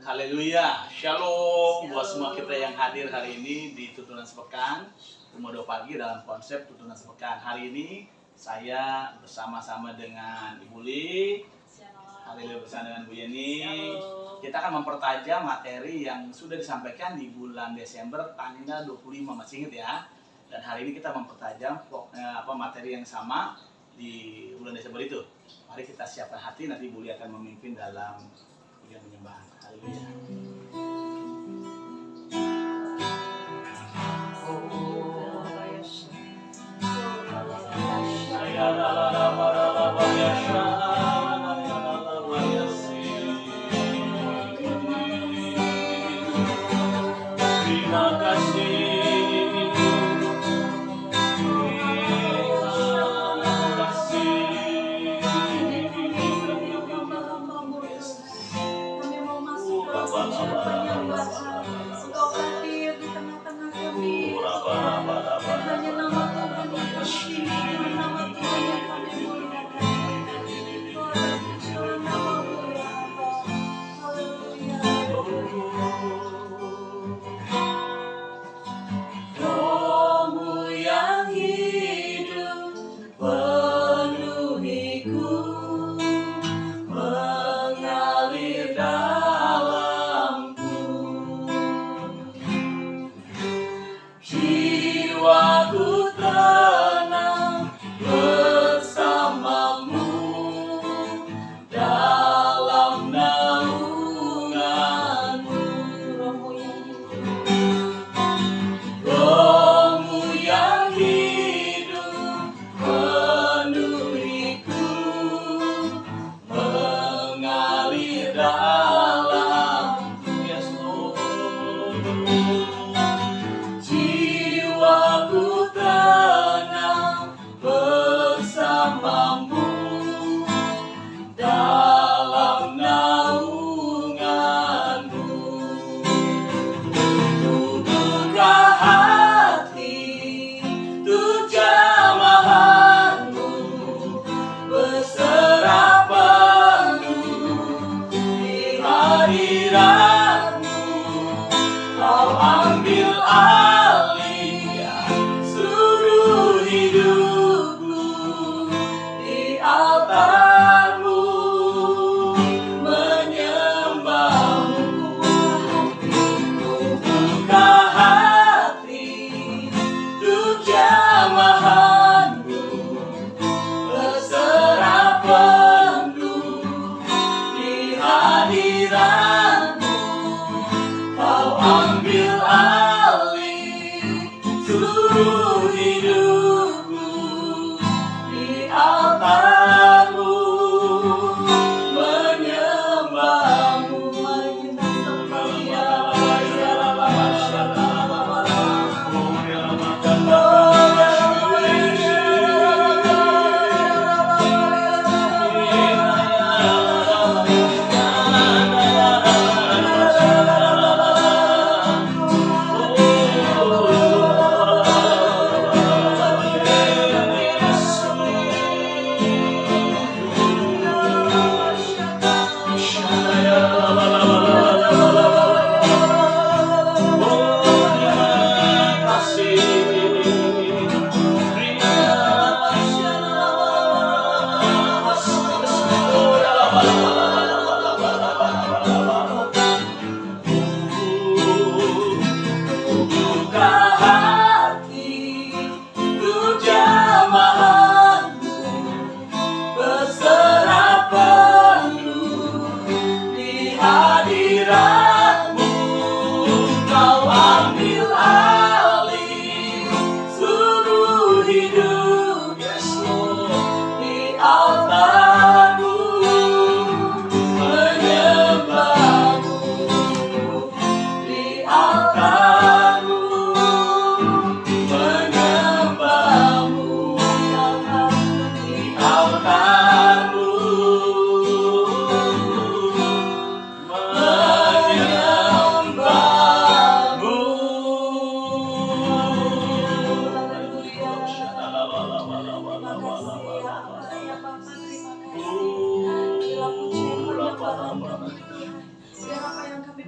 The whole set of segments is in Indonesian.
Haleluya, Shalom buat semua kita yang hadir hari ini di Tuntunan Sepekan Komodo Pagi dalam konsep Tuntunan Sepekan. Hari ini saya bersama-sama dengan Ibu Li, haleluya, bersama dengan Bu Yeni. Kita akan mempertajam materi yang sudah disampaikan di bulan Desember tanggal 25, masih ingat ya. Dan hari ini kita mempertajam materi yang sama di bulan Desember itu. Mari kita siapkan hati, nanti Bu Li akan memimpin dalam pujian penyembahan. Haleluya. Terima kasih.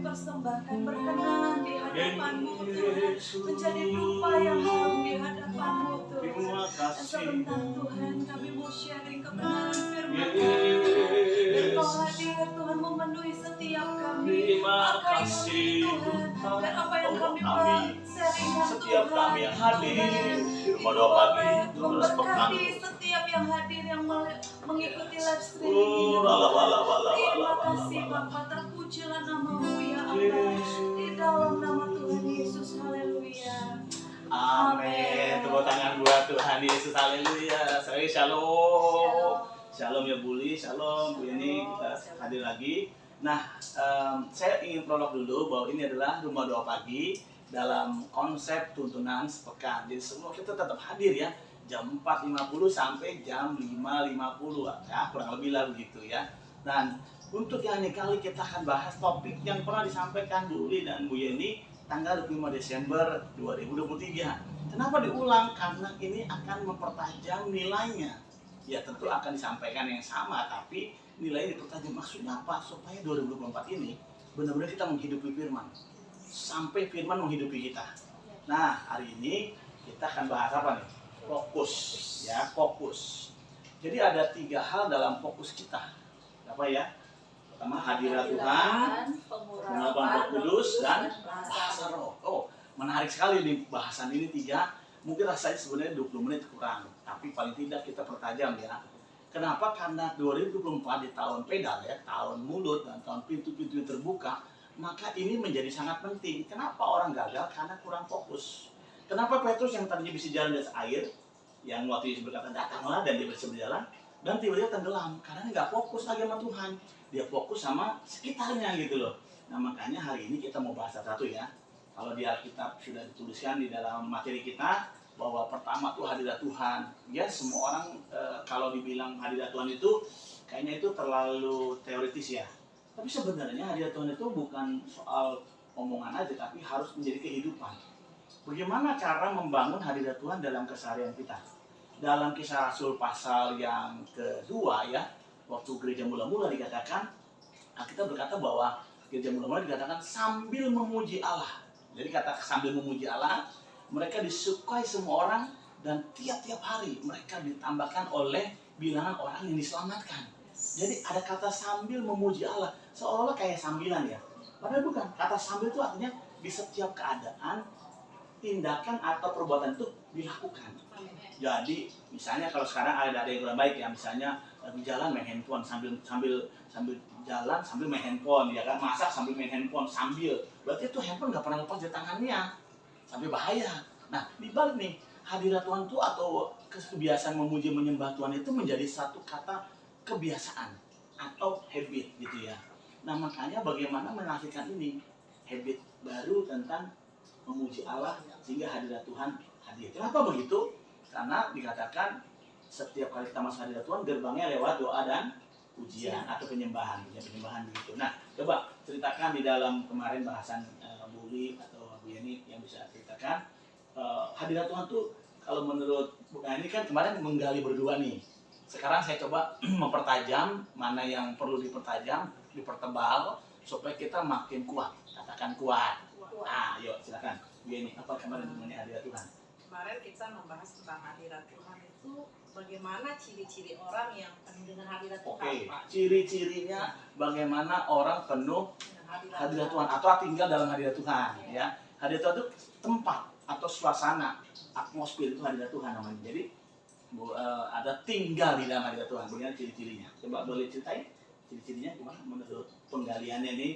persembahkan, berkenan di hadapan-Mu Tuhan, menjadi dupa yang harum di hadapan-Mu Tuhan. Dan sebentar Tuhan kami mau sharing kebenaran firman-Mu, dan Kau hadir Tuhan memenuhi setiap kami. Maka ini Tuhan, dan apa yang kami sharingkan setiap Tuhan, kami yang hadir di rumah doa pagi memberkati setiap yang hadir yang mengikuti live streaming ini Tuhan. Terima kasih Bapa, terpujilah nama-Mu ya Allah, di dalam nama Tuhan Yesus, haleluya. Amin. Tepuk tangan buat Tuhan Yesus, haleluya. Saya shalom. Shalom ya Buli, shalom Bu Yeni, kita hadir lagi. Nah, saya ingin prolog dulu bahwa ini adalah rumah doa pagi dalam konsep tuntunan sepekan. Jadi semua kita tetap hadir ya, jam 4.50 sampai jam 5.50 ya, kurang lebih lah begitu ya. Dan untuk yang ini kali kita akan bahas topik yang pernah disampaikan Bu Uli dan Bu Yeni tanggal 25 Desember 2023. Kenapa diulang? Karena ini akan mempertajam nilainya. Ya tentu akan disampaikan yang sama, tapi nilainya dipertajam. Maksudnya apa? Supaya 2024 ini benar-benar kita menghidupi firman. Sampai firman menghidupi kita. Nah, hari ini kita akan bahas apa nih? Fokus. Ya, fokus. Jadi ada 3 hal dalam fokus kita. Apa ya? Pertama, hadirat Tuhan, pengurapan Roh Kudus, dan bahasa roh. Oh, menarik sekali nih bahasan ini 3. Mungkin rasanya sebenarnya 20 menit kurang, tapi paling tidak kita pertajam ya. Kenapa? Karena 2024 di tahun pedal ya, tahun mulut dan tahun pintu-pintu terbuka, maka ini menjadi sangat penting. Kenapa orang gagal? Karena kurang fokus. Kenapa Petrus yang tadinya bisa jalan di atas air, yang waktu Yesus berkata datanglah dan dia bisa berjalan, dan tiba-tiba tenggelam karena nggak fokus lagi sama Tuhan, dia fokus sama sekitarnya gitu loh. Nah makanya hari ini kita mau bahas satu ya. Kalau di Alkitab sudah dituliskan di dalam materi kita bahwa pertama tuh hadirat Tuhan. Ya semua orang kalau dibilang hadirat Tuhan itu kayaknya itu terlalu teoritis ya. Tapi sebenarnya hadirat Tuhan itu bukan soal omongan aja, tapi harus menjadi kehidupan. Bagaimana cara membangun hadirat Tuhan dalam keseharian kita? Dalam Kisah Rasul pasal yang kedua ya, waktu gereja mula-mula dikatakan, kita berkata bahwa gereja mula-mula dikatakan sambil memuji Allah. Jadi kata sambil memuji Allah, mereka disukai semua orang dan tiap-tiap hari mereka ditambahkan oleh bilangan orang yang diselamatkan. Jadi ada kata sambil memuji Allah, seolah-olah kayak sambilan ya. Padahal bukan, kata sambil itu artinya di setiap keadaan, tindakan atau perbuatan itu dilakukan. Jadi misalnya kalau sekarang ada yang kurang baik ya, misalnya lagi jalan main handphone sambil jalan sambil main handphone ya kan, masak sambil main handphone berarti itu handphone nggak pernah lepas dari tangannya, sampai bahaya. Nah dibalik nih hadirat Tuhan itu atau kebiasaan memuji menyembah Tuhan itu menjadi satu kata kebiasaan atau habit gitu ya. Nah makanya bagaimana menafsirkan ini habit baru tentang memuji Allah sehingga hadirat Tuhan hadir. Kenapa begitu? Karena dikatakan setiap kali kita masuk hadirat Tuhan gerbangnya lewat doa dan pujian atau penyembahan begitu. Nah, coba ceritakan di dalam kemarin bahasan Buli atau Bu Yeni yang bisa ceritakan hadirat Tuhan tuh kalau menurut ini kan kemarin menggali berdua nih. Sekarang saya coba mempertajam mana yang perlu dipertajam, dipertebal supaya kita makin kuat. Katakan kuat. Ah, yuk silakan. Bu Yeni, apa kemarin mengenai hadirat Tuhan? Kemarin kita membahas tentang hadirat Tuhan itu bagaimana ciri-ciri orang yang penuh dengan hadirat Tuhan. Oke, ciri-cirinya bagaimana orang penuh hadirat Tuhan atau tinggal dalam hadirat Tuhan ya. Hadirat Tuhan itu tempat atau suasana, atmosfer itu hadirat Tuhan namanya. Jadi ada tinggal di dalam hadirat Tuhan. Bagaimana ciri-cirinya? Coba boleh ceritain ciri-cirinya gimana menurut penggaliannya ini?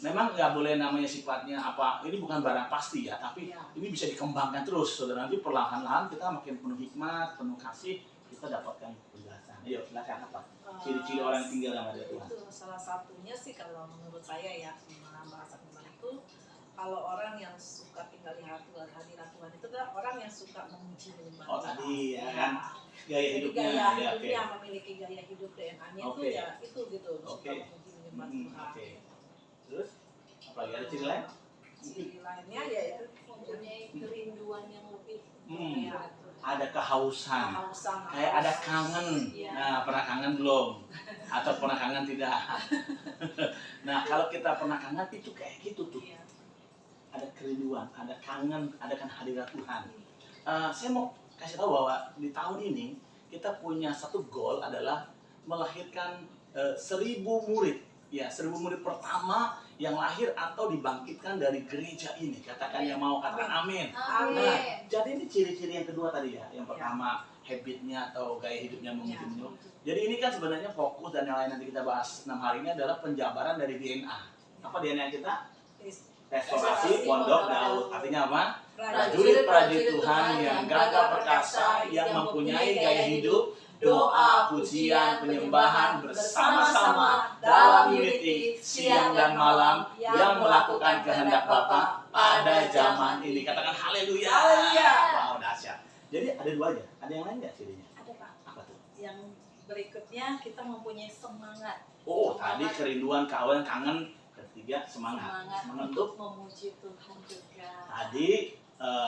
Memang nggak boleh namanya sifatnya apa, ini bukan barang pasti ya, tapi ini bisa dikembangkan terus. Saudara, nanti perlahan-lahan kita makin penuh hikmat, penuh kasih, kita dapatkan penjelasan. Ayo silakan apa? Ciri-ciri orang yang tinggal dalam hadirat Tuhan. Itu salah satunya sih kalau menurut saya ya, bahasa kemarin itu kalau orang yang suka tinggal di hadirat Tuhan itu adalah orang yang suka memuji menyembah Tuhan. Oh tadi ya kan, gaya hidupnya. Gaya ya, hidupnya okay. memiliki gaya hidup DNA-nya itu Okay. ya itu gitu, suka Okay. memuji menyembah Tuhan. Okay. Terus apa lagi ada ciri lain? Ciri lainnya ya itu Mempunyai kerinduan yang lebih. ya, Ada kehausan. Kayak ada kangen. Iya. Nah, pernah kangen belum? Atau pernah kangen tidak? Nah, kalau kita pernah kangen itu kayak gitu tuh. Iya. Ada kerinduan, ada kangen, ada kan hadirat Tuhan. Saya mau kasih tahu bahwa di tahun ini kita punya satu goal adalah melahirkan 1.000 murid. Ya, 1.000 murid pertama yang lahir atau dibangkitkan dari gereja ini. Katakan yang mau, katakan amin. Amin. Nah, jadi ini ciri-ciri yang kedua tadi ya. Yang pertama habitnya atau gaya hidupnya mungkin. Jadi ini kan sebenarnya fokus dan yang lain nanti kita bahas 6 hari ini adalah penjabaran dari DNA. Apa DNA kita? Restorasi Pondok Daud. Artinya apa? Prajurit-prajurit Tuhan yang gagah perkasa, yang mempunyai gaya hidup, doa, pujian, penyembahan bersama-sama dalam unity siang dan malam yang melakukan kehendak Bapa pada zaman ini. Katakan haleluya. Haleluya. Wow, dahsyat. Jadi ada dua aja. Ada yang lain nggak cirinya? Ada Pak. Apa tuh? Yang berikutnya kita mempunyai semangat. Oh, tadi kerinduan, kawan, kangen. Ketiga, semangat untuk memuji Tuhan juga. tadi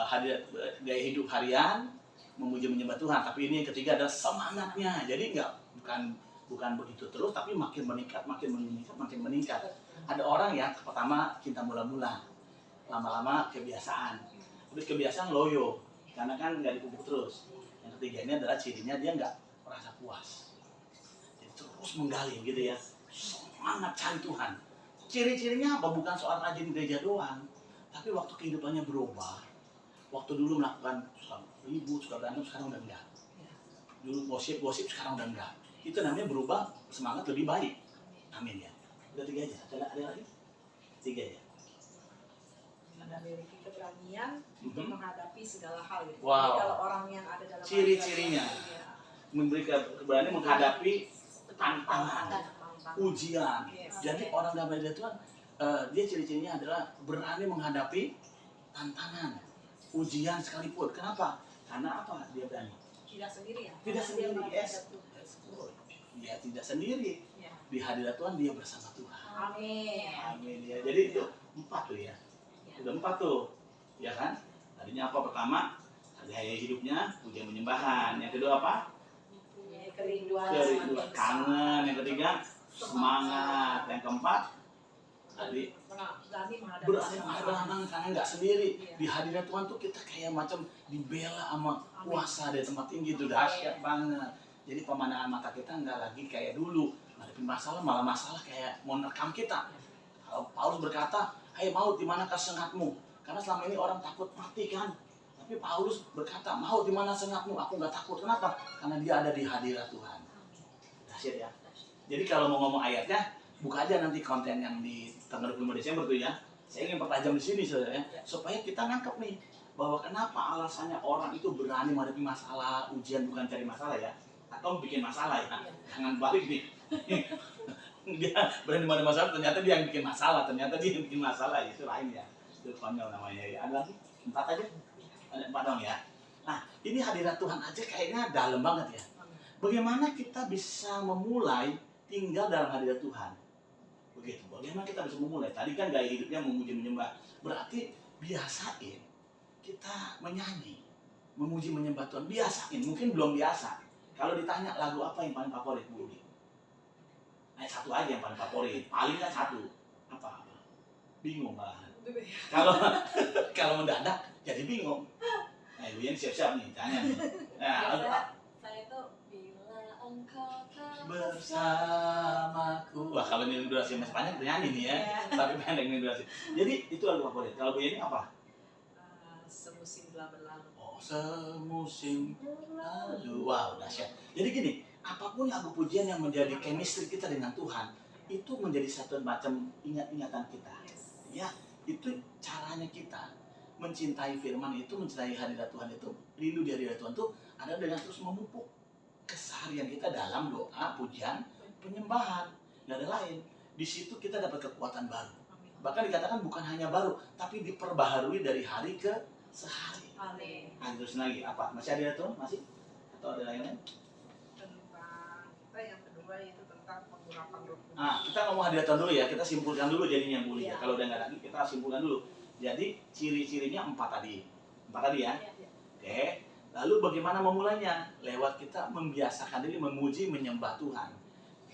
hadir gaya hidup harian, memuji menyembah Tuhan. Tapi ini yang ketiga adalah semangatnya. Jadi bukan begitu terus, tapi makin meningkat. Ada orang yang pertama cinta mula-mula, lama-lama kebiasaan. Habis kebiasaan loyo, karena kan nggak dipupuk terus. Yang ketiga ini adalah cirinya dia nggak merasa puas. Jadi terus menggali gitu ya, semangat cari Tuhan. Ciri-cirinya apa? Bukan soal rajin gereja doang, tapi waktu kehidupannya berubah. Waktu dulu melakukan suka ribut, suka berantem, sekarang udah enggak. Dulu gosip, sekarang udah enggak. Itu namanya berubah, semangat lebih baik. Amin ya. Udah 3 aja. Ada lagi? 3 ya. Ada memiliki keberanian untuk menghadapi segala hal. Gitu. Wow. Jadi kalau orang yang ada dalam Ciri-cirinya. ya, Memberikan keberanian menghadapi tantangan, ujian. Yes. Jadi orang dalam hadirat Tuhan, dia ciri-cirinya adalah berani menghadapi tantangan, ujian sekalipun. Kenapa? Karena apa? Dia berani. tidak sendiri ya. Tidak sendiri, Dia yes. Tuhan. Dia tidak sendiri. Ya. Di hadirat Tuhan dia bersama Tuhan. Amin. Amin ya. Jadi itu 4 tuh ya. Udah 4 tuh, ya kan? Tadinya apa? Pertama, gaya hidupnya, pujian menyembahan. Yang kedua apa? Kerinduan. Kerinduan, kangen. Yang ketiga, semangat. Yang keempat, tadi berani menghadapi berani menghadapi karena nggak sendiri. Iya. Di hadirat Tuhan tuh kita kayak macam dibela sama kuasa dari tempat tinggi, itu dahsyat banget. Jadi pemandangan mata kita nggak lagi kayak dulu ngadepin masalah, malah masalah kayak mau nekam kita. Kalau Paulus berkata, "Hai maut, di manakah sengatmu?" Karena selama ini orang takut mati kan. Tapi Paulus berkata, "Maut, di mana sengatmu?" Aku nggak takut. Kenapa? Karena dia ada di hadirat Tuhan. Dahsyat ya. Jadi kalau mau ngomong ayatnya, buka aja nanti konten yang di tanggal 25 Desember tuh ya. Saya ingin pertajam di sini saudara ya, supaya kita nangkep nih bahwa kenapa alasannya orang itu berani menghadapi masalah, ujian bukan cari masalah ya, atau bikin masalah ya. Jangan balik nih. Dia berani menghadapi masalah, ternyata dia yang bikin masalah, itu lain ya. Itu konyol namanya ya. Ada lagi? 4 aja? Ada 4 dong ya. Nah, ini hadirat Tuhan aja kayaknya dalam banget ya. Bagaimana kita bisa memulai tinggal dalam hadirat Tuhan? Begitu. Bagaimana kita bisa memulai? Tadi kan gaya hidupnya memuji menyembah. Berarti biasain kita menyanyi, memuji menyembah Tuhan. Biasain. Mungkin belum biasa. Kalau ditanya lagu apa yang paling favorit, Bu Udi? Nah, satu aja yang paling favorit. Paling kan satu. Apa? Bingung malahan. Kalau mendadak jadi bingung. Nah, Ibu Yeni siap-siap nih tanya nih. Nah, Saya itu bila engkau bersamaku. Wah, kalau ini durasi masih panjang nyanyi nih ya. Tapi pendek nih durasi. Jadi itu lagu favorit. Kalau Bu Yeni apa? semusim telah berlalu. Oh, semusim berlalu. Wow, dahsyat. Jadi gini, apapun lagu pujian yang menjadi chemistry kita dengan Tuhan, itu menjadi satu macam ingat-ingatan kita. Ya, itu caranya kita mencintai firman itu, mencintai hadirat Tuhan itu, rindu di hadirat Tuhan itu adalah dengan terus memupuk keseharian kita dalam doa, pujian, penyembahan. Nggak ada lain. Di situ kita dapat kekuatan baru. Bahkan dikatakan bukan hanya baru, tapi diperbaharui dari hari ke sehari. Amin. Terus lagi apa? Masih ada Tuhan? Masih? Atau ada lain? Tentang kita yang kedua itu tentang pengurapan roh kudus. Kita ngomong hadirat Tuhan dulu ya, kita simpulkan dulu jadinya Bu Lia. Iya. Kalau udah nggak lagi, kita simpulkan dulu. Jadi ciri-cirinya 4 tadi. 4 tadi ya? Iya. Oke. Lalu bagaimana memulainya? Lewat kita membiasakan diri memuji, menyembah Tuhan.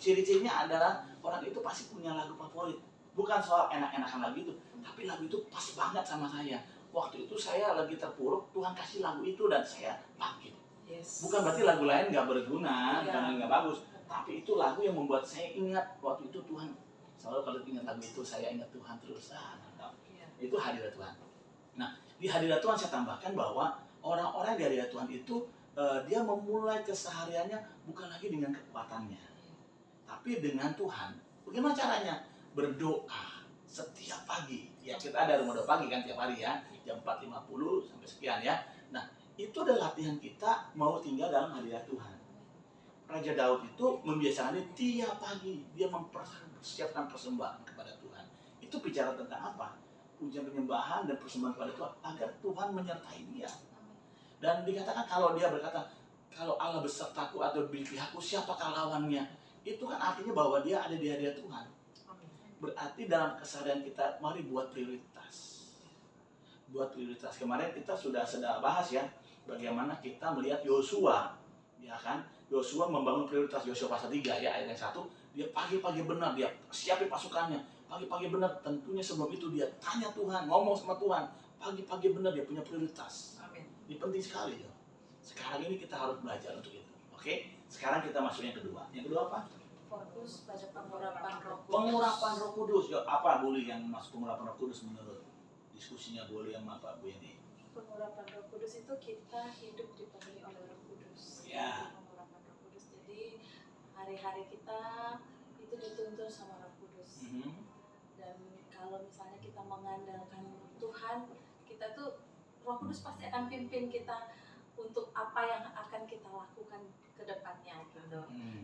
Ciri-cirinya adalah orang itu pasti punya lagu favorit. Bukan soal enak-enakan lagu itu, tapi lagu itu pas banget sama saya. Waktu itu saya lagi terpuruk, Tuhan kasih lagu itu dan saya bangkit. Yes. Bukan berarti lagu lain nggak berguna, Iya. karena nggak bagus. Tapi itu lagu yang membuat saya ingat waktu itu Tuhan. Selalu kalau ingat lagu itu saya ingat Tuhan terus. Mantap. Iya. Itu hadirat Tuhan. Nah, di hadirat Tuhan saya tambahkan bahwa orang-orang di hadirat Tuhan itu dia memulai kesehariannya bukan lagi dengan kekuatannya, tapi dengan Tuhan. Bagaimana caranya? Berdoa setiap pagi. Ya, kita ada rumah doa pagi kan tiap hari ya, jam 4.50 sampai sekian ya. Nah, itu adalah latihan kita mau tinggal dalam hadirat Tuhan. Raja Daud itu membiasakannya tiap pagi dia mempersiapkan persembahan kepada Tuhan. Itu bicara tentang apa? Pujian penyembahan dan persembahan kepada Tuhan agar Tuhan menyertai dia. Dan dikatakan kalau dia berkata, kalau Allah besertaku atau di pihakku, siapakah lawannya? Itu kan artinya bahwa dia ada di hadirat Tuhan. Berarti dalam keseharian kita, mari buat prioritas. Buat prioritas. Kemarin kita sudah bahas ya, bagaimana kita melihat Yosua, ya kan? Yosua membangun prioritas. Yosua pasal 3 ya, ayat yang 1. Dia pagi-pagi benar, dia siapin pasukannya. Pagi-pagi benar, tentunya sebelum itu dia tanya Tuhan, ngomong sama Tuhan. Pagi-pagi benar dia punya prioritas. Amin. Ini penting sekali ya. Sekarang ini kita harus belajar untuk itu. Oke? Sekarang kita masuk yang kedua. Yang kedua apa? Fokus pada pengurapan Roh Kudus. Pengurapan Roh Kudus. Ya, apa boleh yang masuk pengurapan Roh Kudus menurut diskusinya boleh sama Pak Bu ini? Pengurapan Roh Kudus itu kita hidup dipenuhi oleh Roh Kudus. Ya. Pengurapan Roh Kudus. Jadi hari-hari kita itu dituntun sama Roh Kudus. Dan kalau misalnya kita mengandalkan Tuhan, kita tuh Roh Kudus pasti akan pimpin kita untuk apa yang akan kita lakukan ke depannya gitu.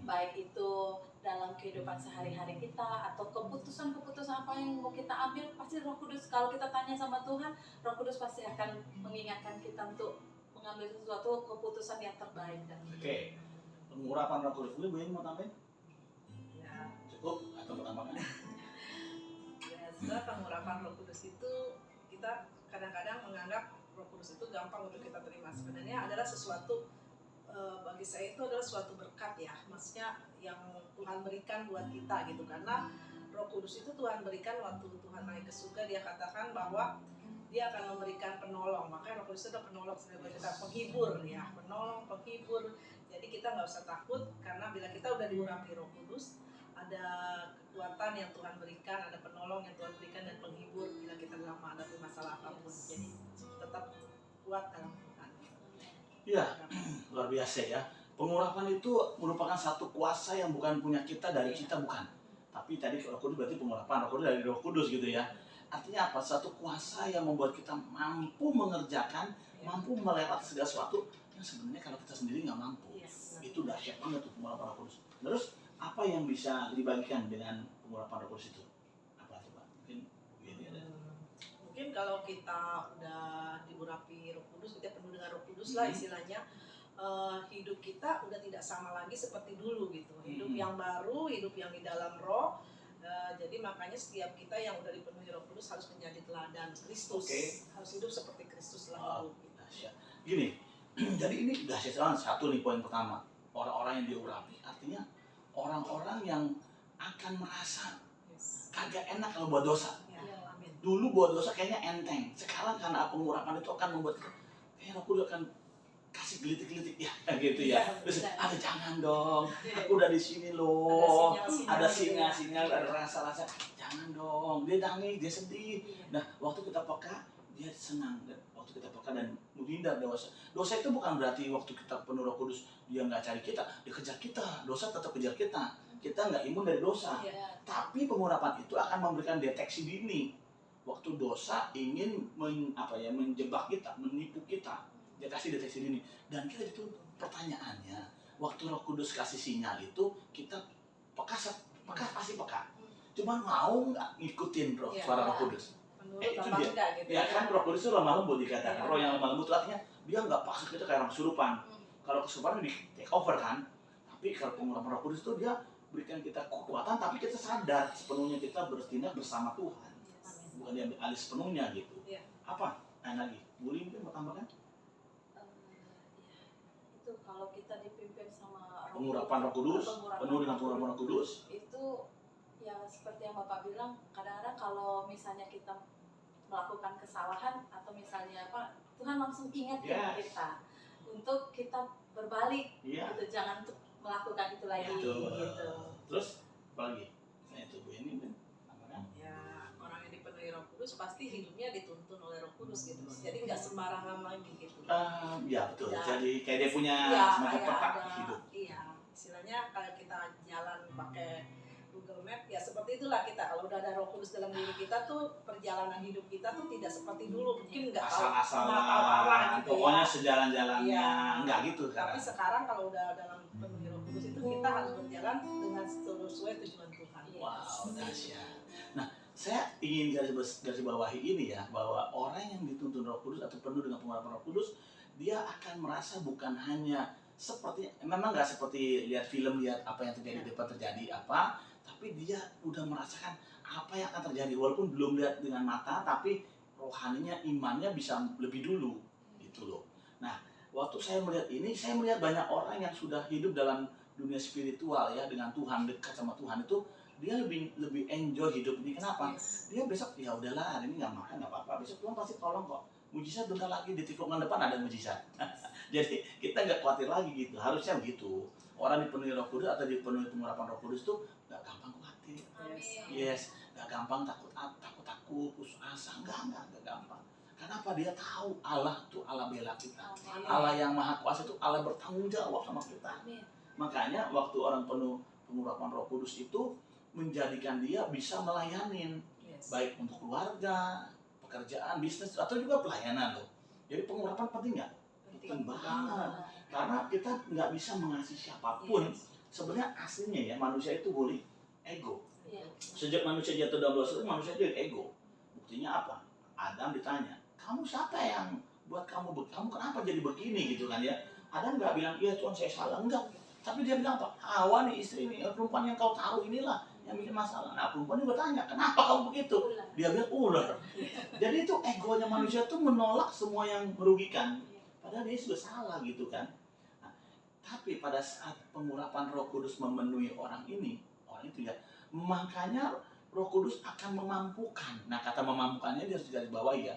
Baik itu dalam kehidupan sehari-hari kita atau keputusan-keputusan apa yang mau kita ambil, pasti Roh Kudus, kalau kita tanya sama Tuhan, Roh Kudus pasti akan mengingatkan kita untuk mengambil sesuatu keputusan yang terbaik. Oke. Pengurapan Roh Kudus. Bu ini mau tambahin? Ya. Cukup atau mau tambahkan? Ya, sebenarnya pengurapan Roh Kudus itu kita kadang-kadang menganggap Roh Kudus itu gampang untuk kita terima. Sebenarnya adalah sesuatu, bagi saya itu adalah suatu berkat ya. Maksudnya yang Tuhan berikan buat kita gitu. Karena Roh Kudus itu Tuhan berikan waktu Tuhan naik ke surga, dia katakan bahwa dia akan memberikan penolong. Makanya Roh Kudus itu penolong sebagai kita, penghibur ya, penolong, penghibur. Jadi kita nggak usah takut karena bila kita udah diurapi Roh Kudus, ada kekuatan yang Tuhan berikan, ada penolong yang Tuhan berikan dan penghibur bila kita dalam menghadapi masalah apapun. Jadi tetap kuat dalam Tuhan. Iya, luar biasa ya. Pengurapan itu merupakan satu kuasa yang bukan punya kita, dari kita bukan. Tapi tadi Roh Kudus berarti pengurapan Roh Kudus dari Roh Kudus gitu ya. Artinya apa? Satu kuasa yang membuat kita mampu mengerjakan, mampu melewati segala sesuatu yang sebenarnya kalau kita sendiri nggak mampu. Itu dahsyat banget tuh pengurapan Roh Kudus. Terus apa yang bisa dibagikan dengan pengurapan Roh Kudus itu? Apa coba? Mungkin begini ada. Mungkin kalau kita udah diurapi Roh Kudus, kita penuh dengan Roh Kudus lah istilahnya, hidup kita udah tidak sama lagi seperti dulu gitu. Hidup yang baru, hidup yang di dalam Roh. Jadi makanya setiap kita yang udah dipenuhi Roh Kudus harus menjadi teladan Kristus. Harus hidup seperti Kristus lah hidup. Dahsyat. Gini, jadi ini dahsyat banget. Satu nih poin pertama, orang-orang yang diurapi artinya orang-orang yang akan merasa kagak enak kalau buat dosa. Amin. Dulu buat dosa kayaknya enteng. Sekarang karena pengurapan itu akan membuat kayak Roh Kudus akan kasih gelitik-gelitik ya gitu ya. Terus ada jangan dong. Aku udah di sini loh. Ada sinyal-sinyal, ada rasa-rasa. Jangan dong. Dia nangis, dia sedih. Nah, waktu kita peka, dia senang. Dan waktu kita peka dan menghindar dosa. Dosa itu bukan berarti waktu kita penuh Roh Kudus dia nggak cari kita, dia kejar kita. Dosa tetap kejar kita. Kita nggak imun dari dosa. Tapi pengurapan itu akan memberikan deteksi dini. Waktu dosa ingin menjebak kita, menipu kita, dia kasih deteksi dini. Dan kita itu pertanyaannya, waktu Roh Kudus kasih sinyal itu kita peka pasti peka. Cuma mau nggak ngikutin suara Roh Kudus? Itu dia. Gitu Ya kan Roh Kudus itu lemah lembut dikatakan. Roh yang lemah lembut itu artinya dia nggak paksa kita kayak orang kesurupan. Kalau kesurupan di take over kan. Tapi kalau pengurapan Roh Kudus itu dia berikan kita kekuatan, tapi kita sadar sepenuhnya kita bertindak bersama Tuhan. Bukan diambil alih sepenuhnya gitu. Apa? Lagi. Boleh mungkin mau tambahkan? Itu kalau kita dipimpin sama pengurapan Roh Kudus, penuh dengan pengurapan Roh Kudus. Itu ya seperti yang Bapak bilang, kadang-kadang kalau misalnya kita melakukan kesalahan atau misalnya apa, Tuhan langsung ingetin kita untuk kita berbalik, gitu, jangan untuk melakukan itu lagi. Gitu. Terus apa lagi? Nah itu Bu ini kan? Ya orang yang dipenuhi Roh Kudus pasti hidupnya dituntun oleh Roh Kudus gitu. Jadi nggak sembarangan lagi gitu. Ya betul. Ya. Jadi kayak dia punya semacam peta hidup. Iya, istilahnya kalau kita jalan pakai Google Map ya seperti itulah kita. Kalau udah ada Roh Kudus dalam diri kita tuh perjalanan hidup kita tuh tidak seperti dulu. Mungkin nggak tahu asal-asalan, gitu pokoknya ya. sejalan-jalannya enggak gitu Tapi sekarang. sekarang kalau udah dalam penuhi Roh Kudus itu kita harus berjalan dengan sesuai tujuan Tuhan. Wow, dahsyat. Nah, saya ingin garis bawahi ini ya, bahwa orang yang dituntun Roh Kudus atau penuh dengan pengurapan Roh Kudus, dia akan merasa bukan hanya seperti, memang nggak seperti lihat film, lihat apa yang terjadi di depan terjadi apa, tapi dia udah merasakan apa yang akan terjadi walaupun belum lihat dengan mata, tapi rohaninya, imannya bisa lebih dulu gitu loh. Nah, waktu saya melihat ini, saya melihat banyak orang yang sudah hidup dalam dunia spiritual ya, dengan Tuhan, dekat sama Tuhan itu, dia lebih enjoy hidup ini. Kenapa? Dia besok ya udahlah, hari ini nggak makan nggak apa-apa, besok Tuhan pasti tolong kok. Mujizat bentar lagi di tikungan depan ada mujizat. Jadi kita nggak khawatir lagi gitu. Harusnya begitu. Orang dipenuhi Roh Kudus atau dipenuhi pengurapan Roh Kudus tuh nggak gampang khawatir. Yes, nggak gampang takut, putus asa, nggak gampang. Karena apa? Dia tahu Allah tuh Allah bela kita. Allah yang Maha Kuasa itu Allah bertanggung jawab sama kita. Makanya waktu orang penuh pengurapan Roh Kudus itu menjadikan dia bisa melayanin, baik untuk keluarga, pekerjaan, bisnis, atau juga pelayanan loh. Jadi pengurapan penting nggak? Penting banget. Karena kita nggak bisa mengasihi siapapun. Sebenarnya aslinya ya manusia itu boleh ego. Sejak manusia jatuh dalam dosa itu manusia jadi ego. Buktinya apa? Adam ditanya, kamu siapa yang buat kamu kenapa jadi begini gitu kan ya? Adam nggak bilang, iya Tuhan saya salah, enggak. Tapi dia bilang apa? Hawa nih istri ini, perempuan yang kau taruh inilah yang bikin masalah. Nah perempuan ini bertanya, kenapa kamu begitu? Dia bilang ular. Jadi itu egonya manusia tuh menolak semua yang merugikan. Padahal dia sudah salah gitu kan. Nah, tapi pada saat pengurapan Roh Kudus memenuhi orang itu ya, makanya Roh Kudus akan memampukan. Nah kata memampukannya dia harus digarisbawahi ya,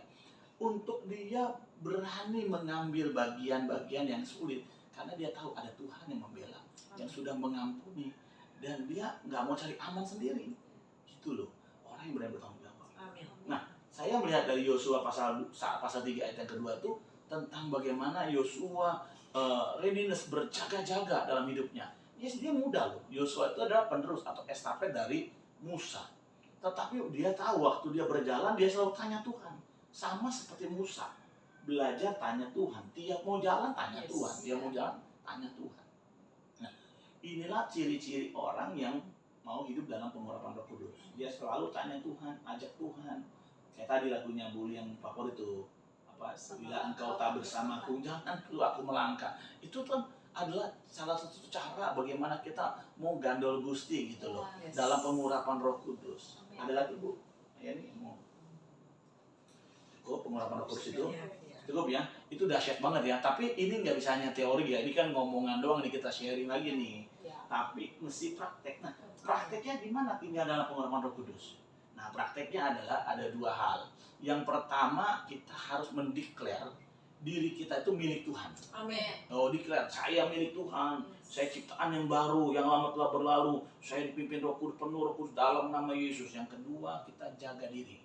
untuk dia berani mengambil bagian-bagian yang sulit. Karena dia tahu ada Tuhan yang membela, yang sudah mengampuni. Dan dia nggak mau cari aman sendiri. Gitu loh, orang yang berani bertanggung jawab. Amin. Nah, saya melihat dari Yosua pasal 3 ayat yang kedua itu tentang bagaimana Yosua readiness, berjaga-jaga dalam hidupnya. Yes, dia muda loh. Yosua itu adalah penerus atau estafet dari Musa. Tetapi dia tahu waktu dia berjalan, dia selalu tanya Tuhan. Sama seperti Musa. Belajar tanya Tuhan. Tiap mau jalan tanya Tuhan. Dia mau jalan tanya Tuhan. Nah, inilah ciri-ciri orang yang mau hidup dalam pengurapan Roh Kudus. Dia selalu tanya Tuhan, ajak Tuhan. Kayak tadi lagunya Bully yang favorit itu. Bila engkau tak bersamaku, jangan perlu aku melangkah. Itu kan adalah salah satu cara bagaimana kita mau gandol Gusti gitu loh. Dalam pengurapan Roh Kudus. Ada lagi Bu? Ya ini mau. Cukup pengurapan Roh Kudus itu. Cukup ya. Itu dahsyat banget ya. Tapi ini nggak bisa hanya teori ya. Ini kan ngomongan doang nih, kita sharing lagi nih. Tapi mesti praktek. Nah, prakteknya gimana tinggal dalam pengurapan Roh Kudus? Nah, prakteknya adalah ada dua hal. Yang pertama, kita harus mendeklar diri kita itu milik Tuhan. Amin. Oh, declare, saya milik Tuhan. Saya ciptaan yang baru, yang lama telah berlalu. Saya dipimpin Roh Kudus, penuh Roh Kudus dalam nama Yesus. Yang kedua, kita jaga diri.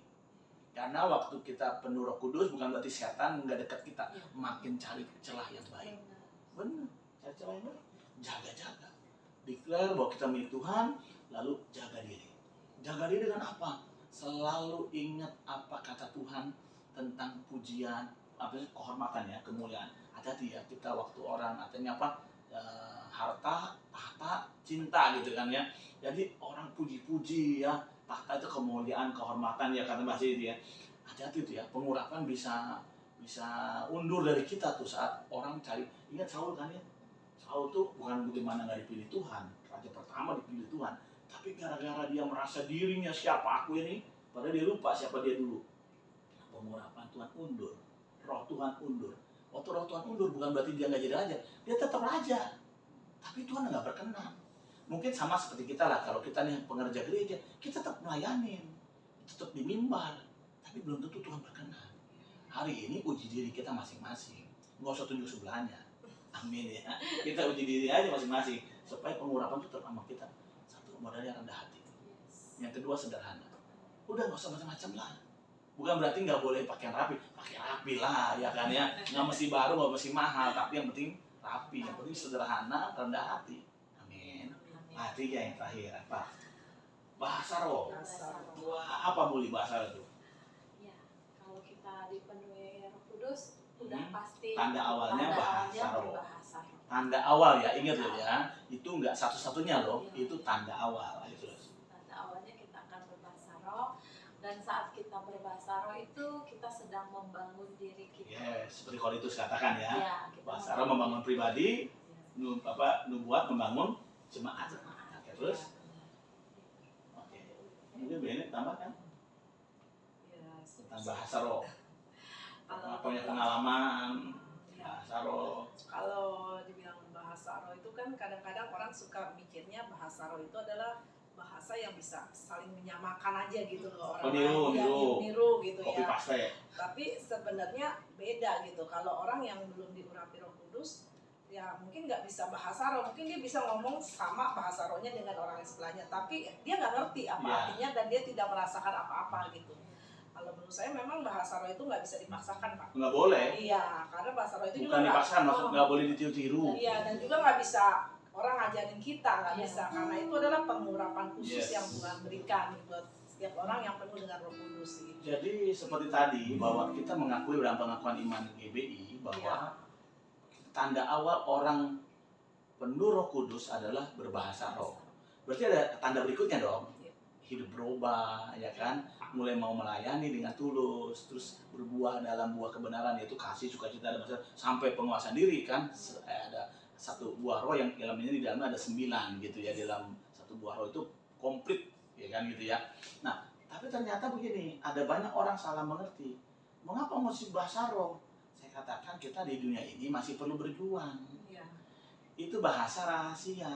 Karena waktu kita penuh Roh Kudus, bukan berarti setan nggak dekat kita. Makin cari celah yang baik. Benar, cari celah yang baik. Jaga-jaga. Declare bahwa kita milik Tuhan, lalu jaga diri. Jaga diri dengan apa? Selalu ingat apa kata Tuhan tentang pujian, kehormatan ya, kemuliaan. Hati-hati ya, kita waktu orang artinya apa? Harta, tahta, cinta gitu kan ya. Jadi orang puji-puji ya, tahta itu kemuliaan, kehormatan ya, kata bahasa itu ya. Hati-hati itu ya, pengurapan bisa undur dari kita tuh saat orang cari. Ingat Saul kan ya? Saul tuh bukan bagaimana nggak dipilih Tuhan, raja pertama dipilih Tuhan. Tapi gara-gara dia merasa dirinya siapa aku ini, padahal dia lupa siapa dia dulu. Pengurapan Tuhan undur, Roh Tuhan undur. Waktu Roh Tuhan undur bukan berarti dia nggak jadi raja, dia tetap raja. tapi Tuhan nggak berkenan. Mungkin sama seperti kita lah, kalau kita nih pengerja gereja, kita tetap melayanin, tetap di mimbar, tapi belum tentu Tuhan berkenan. Hari ini uji diri kita masing-masing, nggak usah tunjuk sebelahnya. Amin ya. Kita uji diri aja masing-masing supaya pengurapan itu tetap sama kita. Satu, modalnya rendah hati. Yang kedua, sederhana. Udah nggak usah macam-macam lah. Bukan berarti nggak boleh pakai rapi lah ya kan ya. Nggak mesti baru, nggak mesti mahal, tapi yang penting rapi, yang penting sederhana, rendah hati. Amin. Nah, tiga yang terakhir apa? Bahasa roh. Wah, apa boleh bahasa roh itu? Ya, kalau kita dipenuhi Roh Kudus, udah pasti Tanda awalnya bahasa roh. berbahasa roh. Tanda awal ya, ingat loh ya. Itu nggak satu-satunya loh, itu tanda awal. Ayo terus. Tanda awalnya kita akan berbahasa roh, dan saat kita berbahasa roh itu kita sedang membangun diri kita. Yes, seperti Korintus katakan ya. Ya, kita Bahasa roh membangun pribadi, nubuat membangun jemaat. Oke, terus. Oke. Mungkin Bene tambahkan tentang bahasa roh. Punya pengalaman bahasa roh. Kalau dibilang bahasa roh itu kan kadang-kadang orang suka mikirnya bahasa roh itu adalah bahasa yang bisa saling menyamakan aja gitu loh, orang niru gitu Copy ya. paste. Tapi sebenarnya beda gitu. Kalau orang yang belum diurapi Roh Kudus, ya mungkin nggak bisa bahasa roh, mungkin dia bisa ngomong sama bahasa rohnya dengan orang yang sebelahnya, tapi dia nggak ngerti apa artinya dan dia tidak merasakan apa-apa gitu. Kalau menurut saya memang bahasa roh itu nggak bisa dipaksakan, Pak. Nggak boleh. Iya, karena bahasa roh itu Bukan juga dipaksakan, maksud nggak boleh ditiru-tiru. Iya, dan juga nggak bisa orang ngajarin kita, nggak bisa, karena itu adalah pengurapan khusus yang Tuhan berikan buat setiap orang yang penuh dengan Roh Kudus. Gitu. Jadi seperti tadi bahwa kita mengakui dalam pengakuan iman GBI bahwa tanda awal orang penuh Roh Kudus adalah berbahasa roh. Berarti ada tanda berikutnya dong. Hidup berubah, ya kan? Mulai mau melayani dengan tulus, terus berbuah dalam buah kebenaran, yaitu kasih, sukacita, dan sampai penguasaan diri kan. Ada satu buah roh yang dalamnya di dalamnya ada 9 gitu ya, dalam satu buah roh itu komplit, ya kan gitu ya. Nah, tapi ternyata begini, ada banyak orang salah mengerti. Mengapa mesti bahasa roh? Saya katakan kita di dunia ini masih perlu berjuang. Itu bahasa rahasia.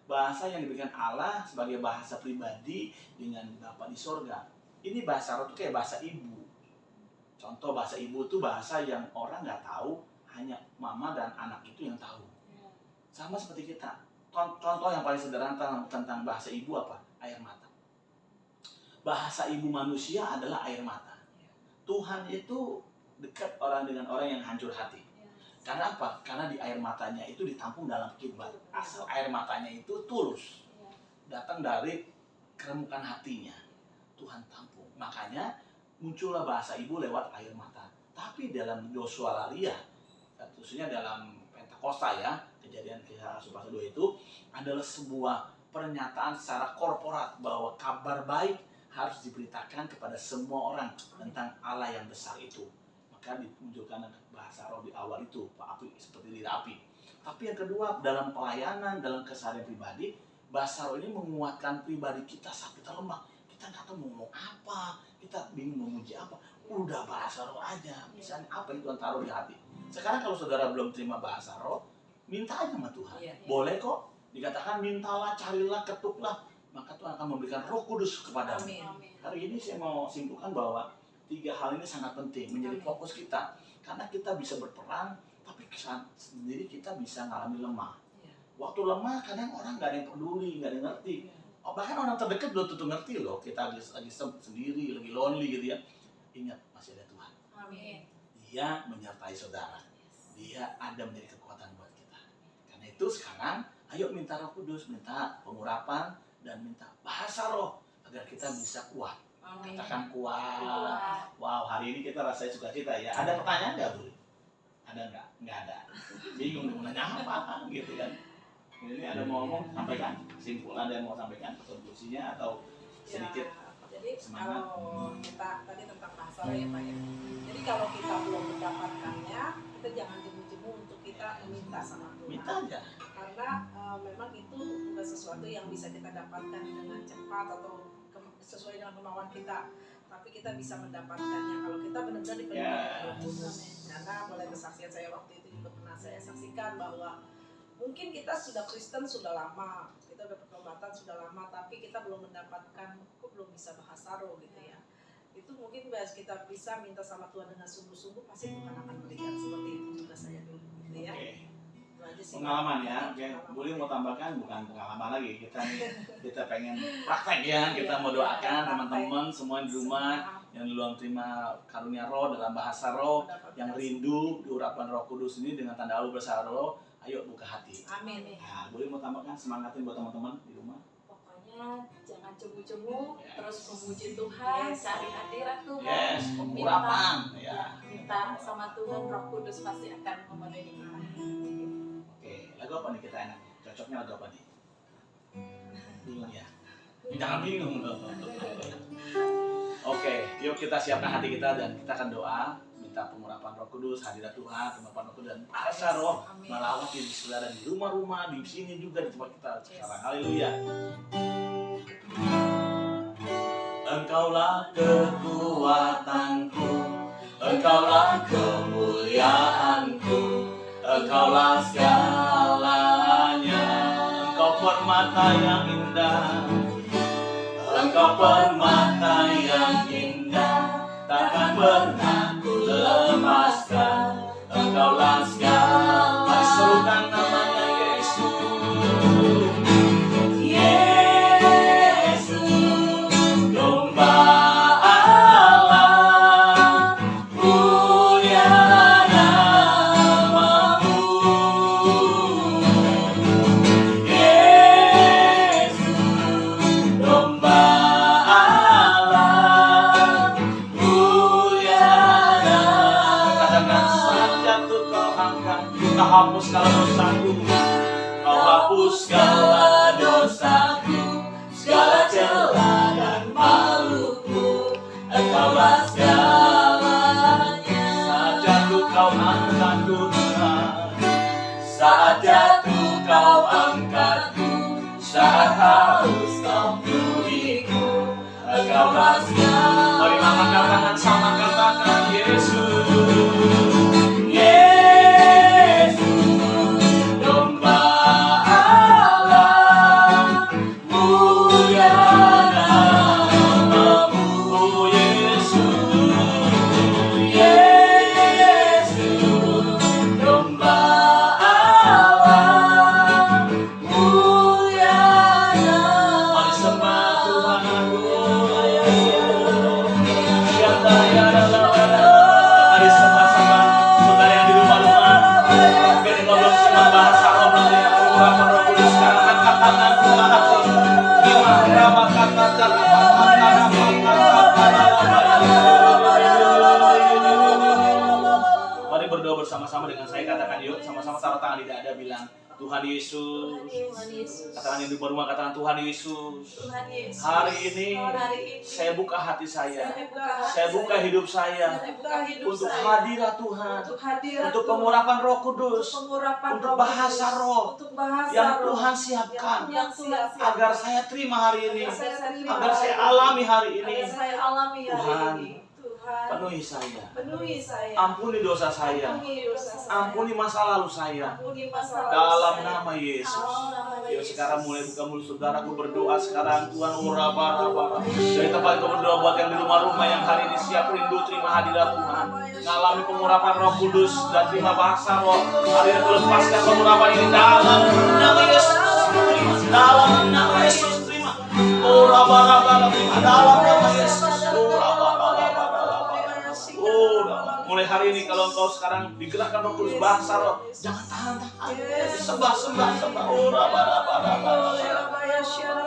Bahasa yang diberikan Allah sebagai bahasa pribadi dengan Bapa di sorga. Ini bahasa roh itu kayak bahasa ibu. Contoh bahasa ibu itu bahasa yang orang nggak tahu, hanya mama dan anak itu yang tahu. Sama seperti kita. Contoh yang paling sederhana tentang bahasa ibu apa? Air mata. Bahasa ibu manusia adalah air mata. Tuhan itu dekat orang dengan orang yang hancur hati. Karena apa? Karena di air matanya itu ditampung dalam kidbat. Asal air matanya itu tulus. Datang dari keremukan hatinya. Tuhan tampung. Makanya muncullah bahasa ibu lewat air mata. Tapi dalam Yosualalia, khususnya dalam Pentakosta ya, kejadian kisah pasal 2 itu adalah sebuah pernyataan secara korporat bahwa kabar baik harus diberitakan kepada semua orang tentang Allah yang besar itu. Maka dimunculkan bahasa roh di awal itu, api seperti lilin api. Tapi yang kedua, dalam pelayanan, dalam keseharian pribadi, bahasa roh ini menguatkan pribadi kita saat kita lemah. Kita nggak tahu mau ngomong apa, kita bingung memuji apa. Udah bahasa roh aja, misalnya apa yang Tuhan taruh di hati. Sekarang kalau saudara belum terima bahasa roh, minta aja sama Tuhan. Boleh kok, dikatakan mintalah, carilah, ketuklah, maka Tuhan akan memberikan Roh Kudus kepadamu. Hari ini saya mau simpulkan bahwa 3 hal ini sangat penting menjadi fokus kita, karena kita bisa berperang, tapi sendiri kita bisa mengalami lemah. Waktu lemah kadang orang nggak ada yang peduli, nggak ada yang ngerti. Bahkan orang terdekat belum tentu ngerti loh. Kita lagi sendiri, lagi lonely gitu ya. Ingat, masih ada Tuhan. Dia menyertai saudara. Dia ada menjadi kekuatan buat kita. Karena itu sekarang, ayo minta Roh Kudus, minta pengurapan, dan minta bahasa roh agar kita bisa kuat. Katakan kuat. Wow, hari ini kita rasanya sukacita ya. Ada pertanyaan nggak, Bu? Ada nggak? Nggak ada. Bingung mau nanya apa gitu kan. Ini ada mau ngomong, sampaikan. Simpul, ada yang mau sampaikan konklusinya atau sedikit jadi semangat. Kalau kita tadi tentang bahasa roh ya Pak ya. Jadi kalau kita belum mendapatkannya, kita jangan jemu-jemu untuk kita meminta sama Tuhan. Minta aja. Karena memang itu bukan sesuatu yang bisa kita dapatkan dengan cepat atau sesuai dengan kemauan kita, tapi kita bisa mendapatkannya kalau kita benar-benar dipenuhi Roh Kudus. Karena mulai kesaksian saya waktu itu juga pernah saya saksikan bahwa Mungkin kita sudah Kristen sudah lama, kita udah pertobatan sudah lama, tapi kita belum mendapatkan, kok belum bisa bahasa roh gitu ya. Itu mungkin kita bisa minta sama Tuhan dengan sungguh-sungguh, pasti Tuhan akan berikan. Seperti itu juga saya dulu gitu ya. Itu aja sih. Pengalaman ya, oke. Boleh mau tambahkan, bukan pengalaman lagi, kita pengen praktek ya, kita mau doakan teman-teman semua di rumah yang belum terima karunia roh dalam bahasa roh, yang rindu diurapan Roh Kudus ini dengan tanda alu bersara roh, ayo buka hati. Amin. Nah, boleh mau tambahkan, semangatin buat teman-teman di rumah. Pokoknya jangan cemu-cemu, terus memuji Tuhan, cari hadirat Tuhan, Yes, pengurapan ya. minta sama Tuhan, Roh Kudus pasti akan memenuhi kita. Oke, lagu apa nih kita enak? Cocoknya lagu apa nih? Bingung ya? Jangan bingung dong. Oke, yuk kita siapkan hati kita dan kita akan doa, minta pengurapan Roh Kudus, hadirat Tuhan, pengurapan Roh Kudus dan bahasa roh melawati di saudara di rumah-rumah, di sini juga di tempat kita sekarang. Haleluya. Engkaulah kekuatanku, Engkaulah kemuliaanku, Engkaulah segalanya. Engkau permata yang indah, Engkau permata yang indah, takkan pernah ku lepaskan. Engkaulah segala. Mari serukan namanya Yesus. Yesus, domba Allah, mulia namamu. Yesus, domba Allah, mulia namamu. Katakan saja tuh kau angkat, kau hapus segala dosaku, kau hapus segala dosaku, segala celah dan maluku. Engkaulah segalanya. Saat jatuh kau angkatku Tuhan, saat jatuh kau angkatku, saat haus kau penuhiku. Engkaulah segalanya. Mari angkat tangan sama katakan Yesus. Yesus, domba Allah, mulia namamu. Oh Yesus, Yesus, domba Allah, mulia namamu. Mari sembah Tuhan aku. Siapa ya mari sembah-sembah saudara yang di rumah-rumah. Mungkin engkau belum semua bahasa roh nanti pengurapan Roh Kudus sekarang angkat tangan buka hati. Gimana kata-kata mari berdoa bersama-sama dengan saya, katakan yuk sama-sama taruh tangan di dada bilang Tuhan Yesus. Tuhan Yesus, Katakan yang di rumah katakan Tuhan Yesus. Tuhan Yesus, Hari ini hari ini saya buka hati saya. saya Saya buka hidup saya buka hidup untuk saya, hadirat Tuhan, untuk hadirat untuk Tuhan, pengurapan Roh Kudus, pengurapan untuk Roh bahasa Kudus, roh untuk bahasa yang roh Tuhan siapkan yang Tuhan siapkan, agar saya terima hari ini, agar saya terima agar saya hari alami hari ini. agar saya alami hari Tuhan, ini. Tuhan, penuhi saya, penuhi saya, ampuni dosa saya, ampuni dosa saya, ampuni masa lalu saya, ampuni masa lalu dalam saya. nama Yesus. Dalam nama Yuk Yesus. sekarang mulai buka mulut saudara, aku berdoa sekarang Tuhan uraba-raba. Dari tempat itu berdoa buat yang di rumah-rumah yang hari ini siap rindu terima hadirat Tuhan, ngalami pengurapan Roh Kudus dan terima bahasa roh. Hari ini lepaskan pengurapan ini dalam nama Yesus. Terima dalam nama Yesus, terima. Uraba-raba terima dalam nama Yesus. Uraba-raba. Mulai hari ini kalau engkau sekarang digerakkan Roh Kudus bahasa roh, jangan tahan-tahan. Sembah.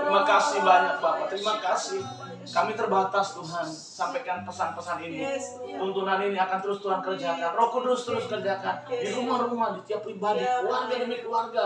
Terima kasih banyak Bapak, terima kasih. Kami terbatas Tuhan, sampaikan pesan-pesan ini. Tuntunan ini akan terus Tuhan kerjakan. Roh Kudus terus kerjakan di rumah-rumah, di tiap pribadi, keluarga demi keluarga.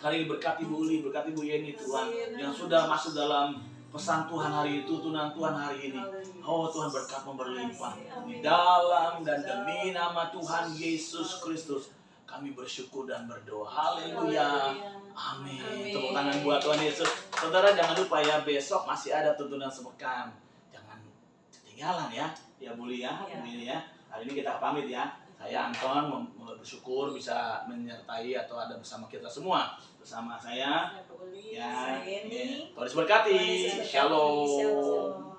Hari ini berkati Bu Uli, berkati Bu Yeni Tuhan, yang sudah masuk dalam pesan Tuhan hari itu, tuntunan Tuhan hari ini. Oh Tuhan berkat berlimpah di dalam dan demi nama Tuhan Yesus Kristus kami bersyukur dan berdoa. Haleluya. Amin. Tepuk tangan buat Tuhan Yesus. Saudara jangan lupa ya, besok masih ada tuntunan sepekan. Jangan ketinggalan ya. Ya Bu Uli ya, ini ya. Hari ini kita pamit ya. Saya Anton bersyukur bisa menyertai atau ada bersama kita semua. Bersama saya Saya Uli, ya, saya Yeni. Tuhan Yesus berkati. Tuhan Yesus berkati. Shalom. Shalom.